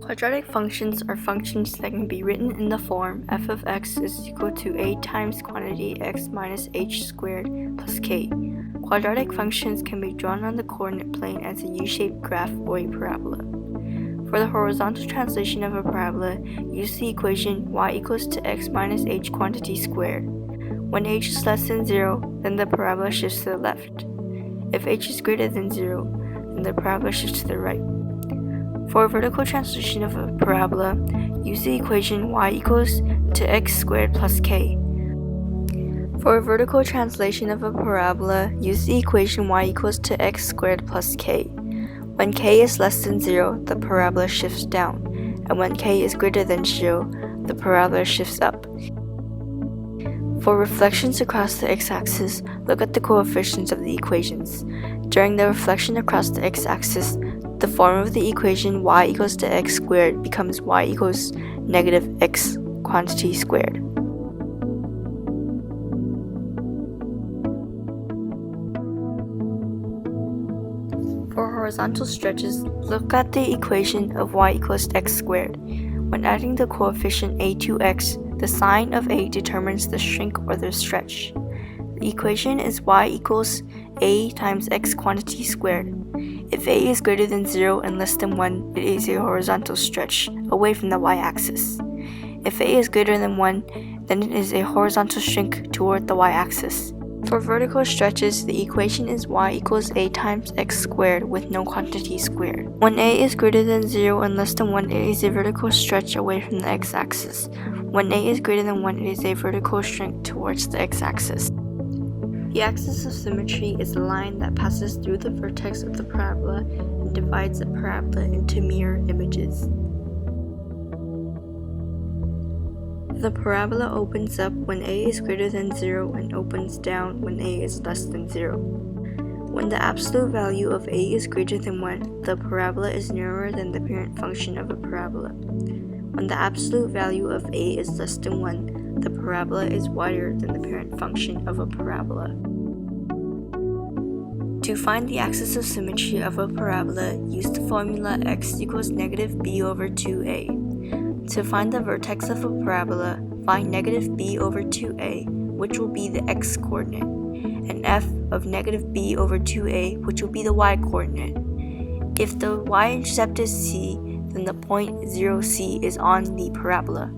Quadratic functions are functions that can be written in the form f of x is equal to a times quantity x minus h squared plus k. Quadratic functions can be drawn on the coordinate plane as a u-shaped graph or a parabola. For the horizontal translation of a parabola, use the equation y equals to x minus h quantity squared. When h is less than 0, then the parabola shifts to the left. If h is greater than 0, then the parabola shifts to the right. For a vertical translation of a parabola, use the equation y equals to x squared plus k. For a vertical translation of a parabola, use the equation y equals to x squared plus k. When k is less than 0, the parabola shifts down, and when k is greater than 0, the parabola shifts up. For reflections across the x-axis, look at the coefficients of the equations. During the reflection across the x-axis, the form of the equation y equals to x squared becomes y equals negative x quantity squared. For horizontal stretches, look at the equation of y equals x squared. When adding the coefficient a to x, the sign of a determines the shrink or the stretch. The equation is y equals a times x quantity squared. If a is greater than 0 and less than 1, it is a horizontal stretch away from the y-axis. If a is greater than 1, then it is a horizontal shrink toward the y-axis. For vertical stretches, the equation is y equals a times x squared with no quantity squared. When a is greater than 0 and less than 1, it is a vertical stretch away from the x-axis. When a is greater than 1, it is a vertical shrink towards the x-axis. The axis of symmetry is a line that passes through the vertex of the parabola and divides the parabola into mirror images. The parabola opens up when a is greater than 0 and opens down when a is less than 0. When the absolute value of a is greater than 1, the parabola is narrower than the parent function of a parabola. When the absolute value of a is less than 1, the parabola is wider than the parent function of a parabola. To find the axis of symmetry of a parabola, use the formula x equals negative b over 2a. To find the vertex of a parabola, find negative b over 2a, which will be the x-coordinate, and f of negative b over 2a, which will be the y-coordinate. If the y-intercept is c, then the point 0c is on the parabola.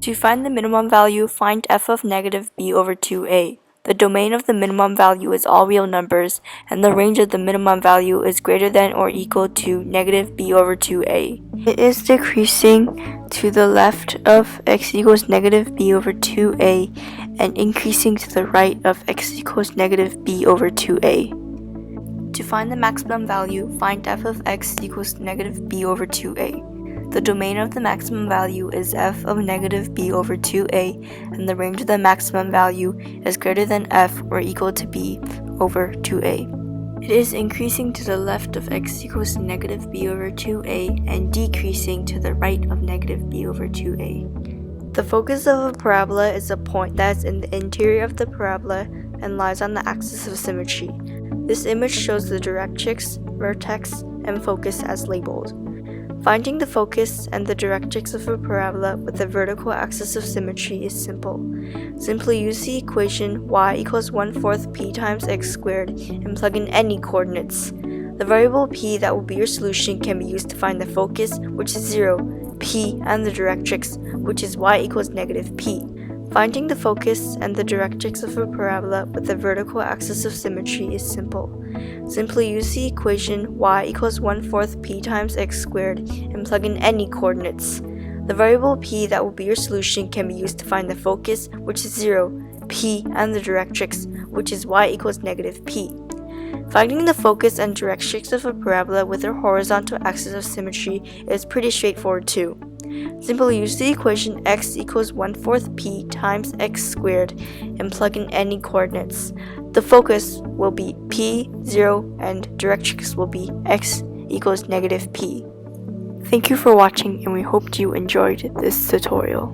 To find the minimum value, find f of negative b over 2a. The domain of the minimum value is all real numbers, and the range of the minimum value is greater than or equal to negative b over 2a. It is decreasing to the left of x equals negative b over 2a and increasing to the right of x equals negative b over 2a. To find the maximum value, find f of x equals negative b over 2a. The domain of the maximum value is f of negative b over 2a, and the range of the maximum value is greater than f or equal to b over 2a. It is increasing to the left of x equals negative b over 2a and decreasing to the right of negative b over 2a. The focus of a parabola is a point that is in the interior of the parabola and lies on the axis of symmetry. This image shows the directrix, vertex, and focus as labeled. Finding the focus and the directrix of a parabola with a vertical axis of symmetry is simple. Simply use the equation y equals 1/4 p times x squared and plug in any coordinates. The variable p that will be your solution can be used to find the focus, which is 0, p, and the directrix, which is y equals negative p. Finding the focus and the directrix of a parabola with a vertical axis of symmetry is simple. Simply use the equation y equals 1/4 p times x squared and plug in any coordinates. The variable p that will be your solution can be used to find the focus, which is 0, p, and the directrix, which is y equals negative p. Finding the focus and directrix of a parabola with a horizontal axis of symmetry is pretty straightforward too. Simply use the equation x equals 1/4 p times x squared and plug in any coordinates. The focus will be p, 0, and directrix will be x equals negative p. Thank you for watching, and we hope you enjoyed this tutorial.